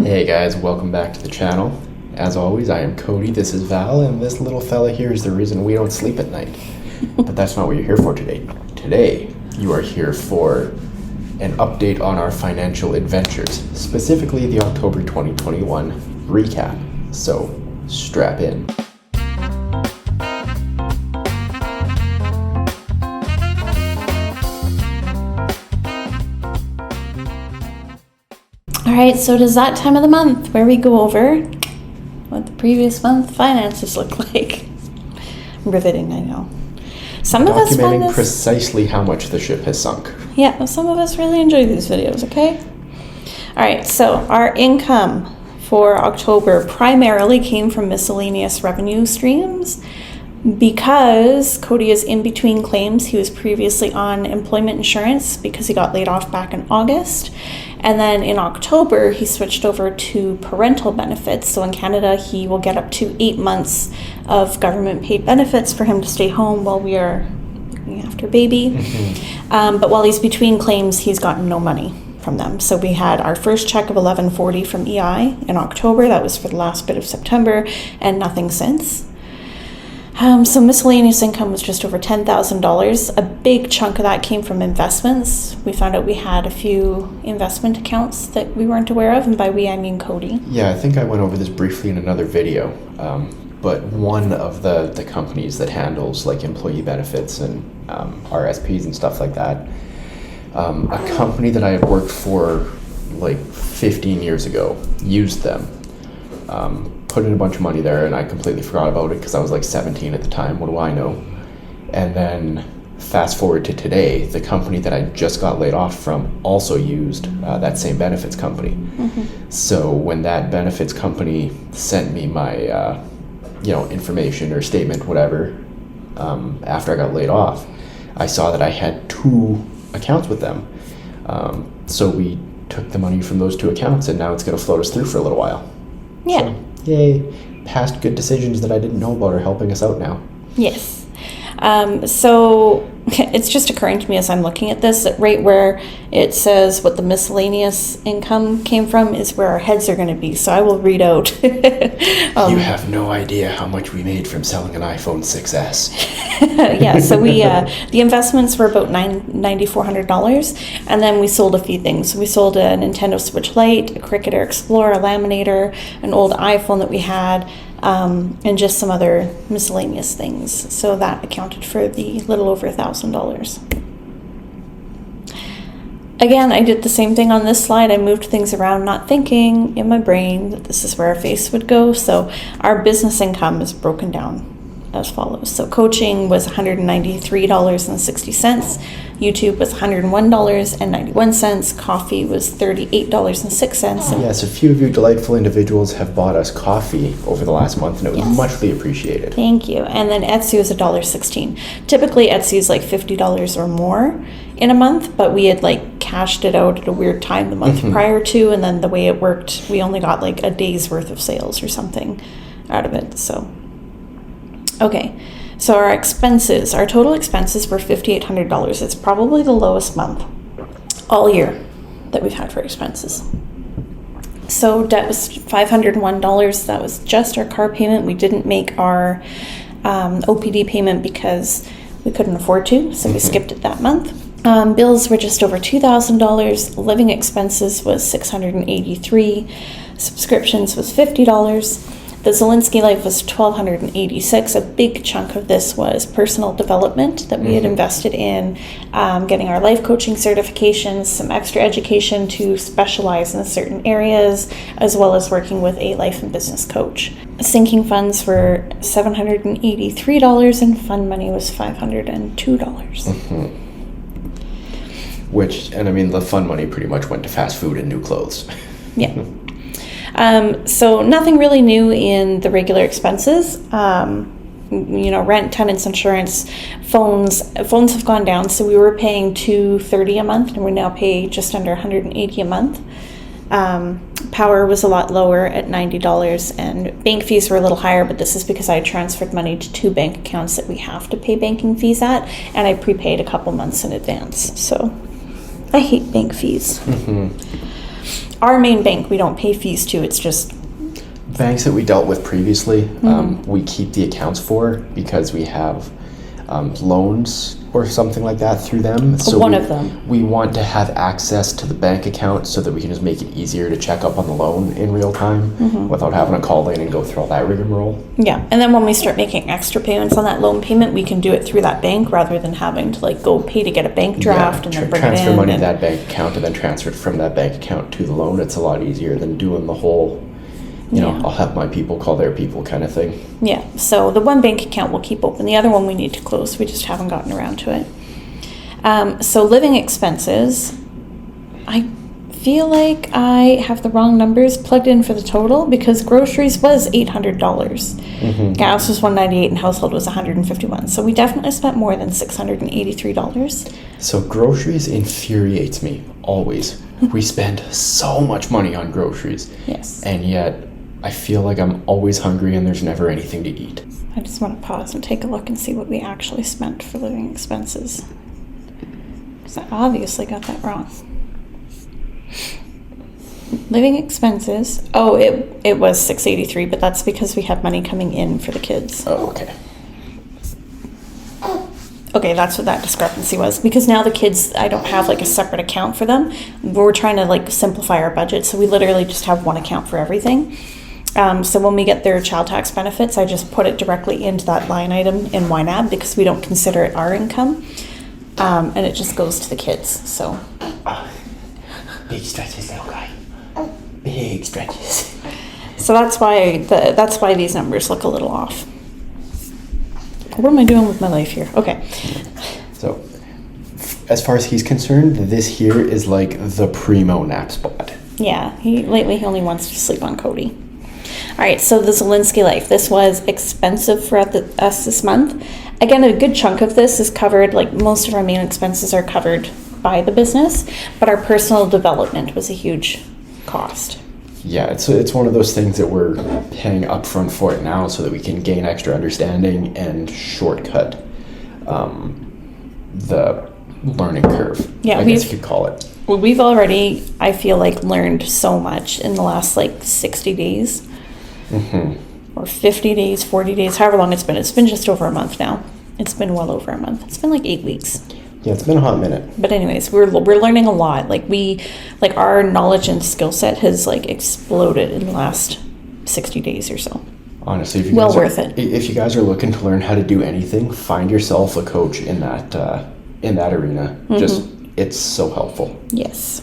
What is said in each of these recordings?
Hey guys, welcome back to the channel. As always, I am Cody, this is Val, and this little fella here is the reason we don't sleep at night. But that's not what you're here for today. Today, you are here for an update on our financial adventures, specifically the October 2021 recap. So, strap in. Alright, so it is that time of the month where we go over what the previous month finances look like. Riveting, I know. Some of us find this precisely how much the ship has sunk. Yeah, some of us really enjoy these videos, okay? Alright, so our income for October primarily came from miscellaneous revenue streams. Because Cody is in between claims, he was previously on employment insurance because he got laid off back in August. And then in October, he switched over to parental benefits. So in Canada, he will get up to 8 months of government paid benefits for him to stay home while we are looking after baby. Mm-hmm. But while he's between claims, he's gotten no money from them. So we had our first check of $11.40 from EI in October. That was for the last bit of September, and nothing since. So miscellaneous income was just over $10,000. A big chunk of that came from investments. We found out we had a few investment accounts that we weren't aware of, and by we I mean Cody. Yeah, I think I went over this briefly in another video, but one of the companies that handles like employee benefits and RSPs and stuff like that, a company that I had worked for like 15 years ago used them. Put in a bunch of money there, and I completely forgot about it because I was like 17 at the time. What do I know? And then fast forward to today, the company that I just got laid off from also used that same benefits company. Mm-hmm. So when that benefits company sent me my information or statement, whatever, after I got laid off, I saw that I had 2 accounts with them. So we took the money from those 2 accounts, and now it's going to float us through for a little while. Yeah. So, yay. Past good decisions that I didn't know about are helping us out now. Yes. So it's just occurring to me as I'm looking at this that right where it says what the miscellaneous income came from is where our heads are going to be. So I will read out. You have no idea how much we made from selling an iPhone 6S. Yeah, so we the investments were about $9,400, and then we sold a few things. We sold a Nintendo Switch Lite, a Cricut Air Explorer, a laminator, an old iPhone that we had, and just some other miscellaneous things. So that accounted for the little over $1,000. Again, I did the same thing on this slide. I moved things around, not thinking in my brain that this is where our face would go. So our business income is broken down as follows. So coaching was $193.60. YouTube was $101.91. Coffee was $38.06. Yes, a few of you delightful individuals have bought us coffee over the last month, and it was muchly appreciated. Thank you. And then Etsy was $1.16. Typically, Etsy is like $50 or more in a month, but we had like cashed it out at a weird time the month prior to, and then the way it worked, we only got like a day's worth of sales or something out of it. So, okay. So our expenses, our total expenses were $5,800. It's probably the lowest month all year that we've had for expenses. So debt was $501. That was just our car payment. We didn't make our OPD payment because we couldn't afford to, so we skipped it that month. Bills were just over $2,000. Living expenses was $683. Subscriptions was $50. The Zilinski Life was $1,286. A big chunk of this was personal development that we had invested in, getting our life coaching certifications, some extra education to specialize in certain areas, as well as working with a life and business coach. Sinking funds were $783, and fund money was $502. Which, and I mean, the fund money pretty much went to fast food and new clothes. Yeah. So nothing really new in the regular expenses. Rent, tenants, insurance, phones have gone down. So we were paying $230 a month, and we now pay just under $180 a month. Power was a lot lower at $90, and bank fees were a little higher, but this is because I transferred money to 2 bank accounts that we have to pay banking fees at, and I prepaid a couple months in advance. So I hate bank fees. Our main bank, we don't pay fees to. It's just banks that we dealt with previously, we keep the accounts for because we have loans or something like that through them. So one of them. We want to have access to the bank account so that we can just make it easier to check up on the loan in real time without having to call in and go through all that rigmarole. Yeah, and then when we start making extra payments on that loan payment, we can do it through that bank rather than having to like go pay to get a bank draft and then bring it in. Transfer money to that bank account and then transfer it from that bank account to the loan. It's a lot easier than doing the whole, I'll have my people call their people kind of thing. Yeah, so the one bank account we'll keep open. The other one we need to close. We just haven't gotten around to it. So living expenses, I feel like I have the wrong numbers plugged in for the total because groceries was $800. Gas was $198 and household was $151. So we definitely spent more than $683. So groceries infuriates me always. We spend so much money on groceries. Yes. And yet I feel like I'm always hungry and there's never anything to eat. I just want to pause and take a look and see what we actually spent for living expenses. Because I obviously got that wrong. Living expenses. Oh, it was $683, but that's because we had money coming in for the kids. Oh, okay. Okay, that's what that discrepancy was. Because now the kids, I don't have like a separate account for them. We're trying to like simplify our budget, so we literally just have one account for everything. So when we get their child tax benefits, I just put it directly into that line item in YNAB because we don't consider it our income. And it just goes to the kids, so. Big stretches, little guy. Big stretches. So that's why these numbers look a little off. What am I doing with my life here? Okay. So, as far as he's concerned, this here is like the primo nap spot. Yeah, lately he only wants to sleep on Cody. All right, so the Zilinski life. This was expensive for us this month. Again, a good chunk of this is covered, like most of our main expenses are covered by the business, but our personal development was a huge cost. Yeah, it's one of those things that we're paying upfront for it now so that we can gain extra understanding and shortcut the learning curve. Yeah, I guess you could call it. Well, we've already, I feel like, learned so much in the last like 60 days. Or 50 days, 40 days, however long it's been. It's been just over a month now. It's been well over a month. It's been like 8 weeks. Yeah, it's been a hot minute. But anyways, we're learning a lot. Like our knowledge and skill set has like exploded in the last 60 days or so. Honestly, if you well guys worth it. If you guys are looking to learn how to do anything, find yourself a coach in that arena. Just it's so helpful. Yes.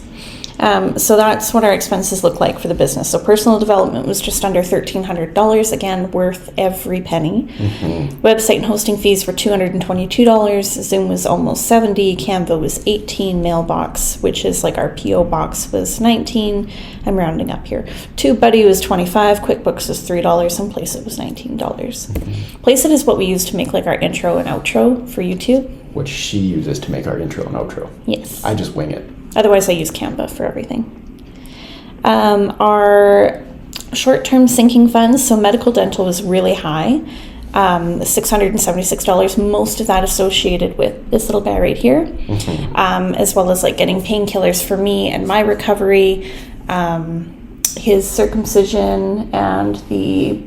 So that's what our expenses look like for the business. So personal development was just under $1,300. Again, worth every penny. Website and hosting fees were $222. Zoom was almost $70. Canva was $18. Mailbox, which is like our PO box, was $19. I'm rounding up here. TubeBuddy was $25. QuickBooks was $3, and Placeit was $19. Placeit is what we use to make like our intro and outro for YouTube. Which she uses to make our intro and outro. Yes. I just wing it. Otherwise, I use Canva for everything. Our short-term sinking funds, so medical dental was really high, $676. Most of that associated with this little guy right here, as well as like getting painkillers for me and my recovery, his circumcision, and the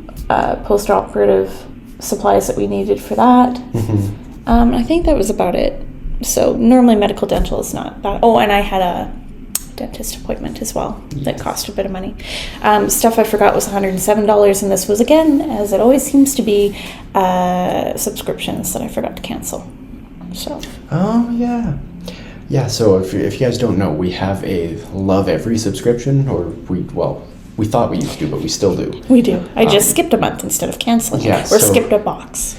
post-operative supplies that we needed for that. I think that was about it. So normally medical dental is not that. Oh, and I had a dentist appointment as well that cost a bit of money. Stuff I forgot was $107, and this was, again, as it always seems to be, subscriptions that I forgot to cancel. So. Oh, yeah. Yeah, so if you guys don't know, we have a Love Every subscription, or we thought we used to, but we still do. We do. I just skipped a month instead of canceling it, or skipped a box.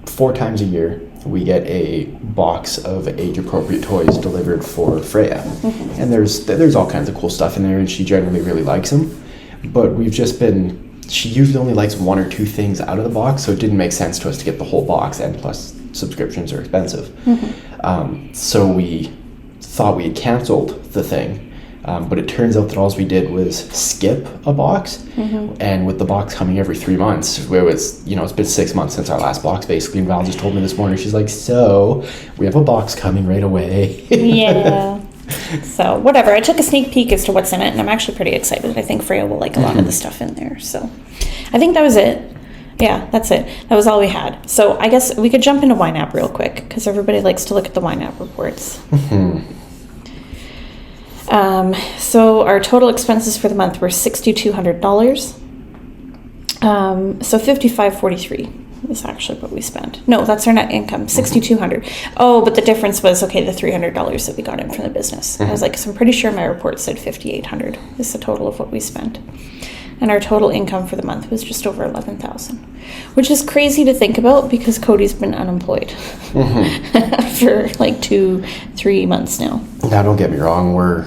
4 times a year, we get a box of age-appropriate toys delivered for Freya. And there's all kinds of cool stuff in there, and she generally really likes them. But she usually only likes 1 or 2 things out of the box, so it didn't make sense to us to get the whole box, and plus subscriptions are expensive. So we thought we had canceled the thing. But it turns out that all we did was skip a box, and with the box coming every 3 months, it's been 6 months since our last box, basically, and Val just told me this morning, she's like, so, we have a box coming right away. Yeah. So whatever. I took a sneak peek as to what's in it, and I'm actually pretty excited. I think Freya will like a lot of the stuff in there. So I think that was it. Yeah, that's it. That was all we had. So I guess we could jump into YNAB real quick because everybody likes to look at the YNAB reports. So our total expenses for the month were $6,200. So $5,543 is actually what we spent. No, that's our net income, $6,200. Oh, but the difference was, okay, the $300 that we got in from the business. I was like, so I'm pretty sure my report said $5,800 is the total of what we spent. And our total income for the month was just over $11,000, which is crazy to think about because Cody's been unemployed for like 2-3 months now. Now, don't get me wrong, we're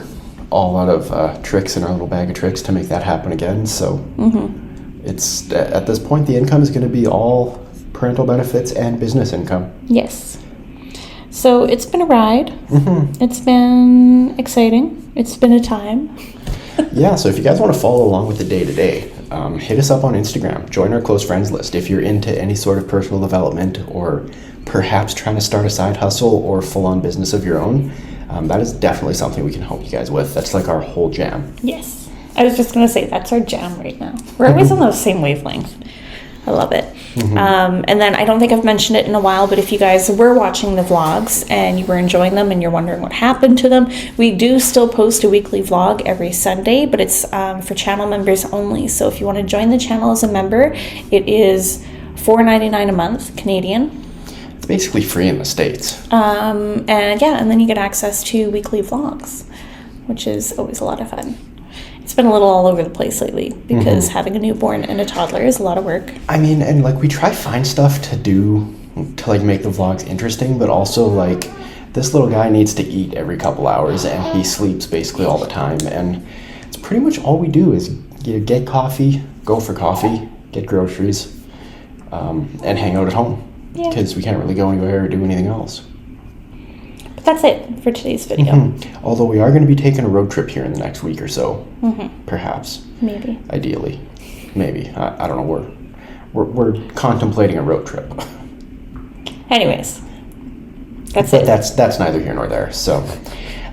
all out of tricks in our little bag of tricks to make that happen again. So it's at this point, the income is going to be all parental benefits and business income. Yes. So it's been a ride. It's been exciting. It's been a time. Yeah, so if you guys want to follow along with the day-to-day, hit us up on Instagram. Join our close friends list. If you're into any sort of personal development or perhaps trying to start a side hustle or full-on business of your own, that is definitely something we can help you guys with. That's like our whole jam. Yes. I was just going to say, that's our jam right now. We're always on the same wavelength. I love it. And then I don't think I've mentioned it in a while, but if you guys were watching the vlogs and you were enjoying them and you're wondering what happened to them, we do still post a weekly vlog every Sunday, but it's for channel members only. So if you want to join the channel as a member, it is $4.99 a month, Canadian. It's basically free in the States. And then you get access to weekly vlogs, which is always a lot of fun. It's been a little all over the place lately because having a newborn and a toddler is a lot of work. I mean, and like we try find stuff to do to like make the vlogs interesting, but also like this little guy needs to eat every couple hours and he sleeps basically all the time. And it's pretty much all we do is get coffee, go for coffee, get groceries, and hang out at home because we can't really go anywhere or do anything else. But that's it for today's video. Although we are going to be taking a road trip here in the next week or so, perhaps. Maybe. Ideally, maybe. I don't know. We're contemplating a road trip. Anyways, that's but it. That's neither here nor there. So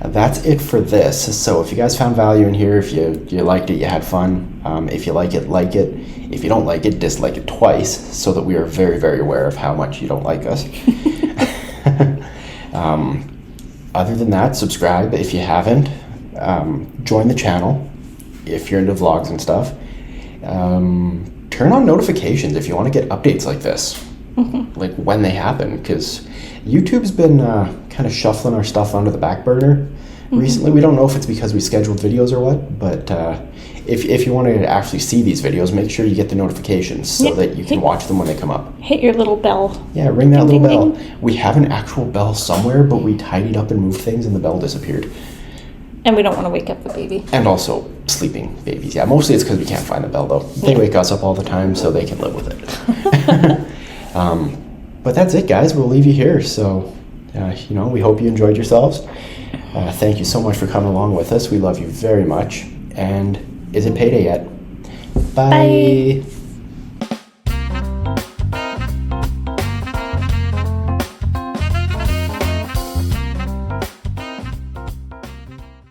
that's it for this. So if you guys found value in here, if you liked it, you had fun. If you like it, like it. If you don't like it, dislike it twice, so that we are very, very aware of how much you don't like us. Other than that, subscribe if you haven't. Join the channel if you're into vlogs and stuff. Turn on notifications if you want to get updates like this, like when they happen, because YouTube's been kind of shuffling our stuff onto the back burner recently. We don't know if it's because we scheduled videos or what, but if you want to actually see these videos, make sure you get the notifications so that you can watch them when they come up. Hit your little bell. Yeah, ring that little bell. We have an actual bell somewhere, but we tidied up and moved things and the bell disappeared. And we don't want to wake up the baby. And also sleeping babies. Yeah, mostly it's because we can't find the bell though. They wake us up all the time so they can live with it. But that's it, guys. We'll leave you here. So, we hope you enjoyed yourselves. Thank you so much for coming along with us. We love you very much. And is it payday yet? Bye.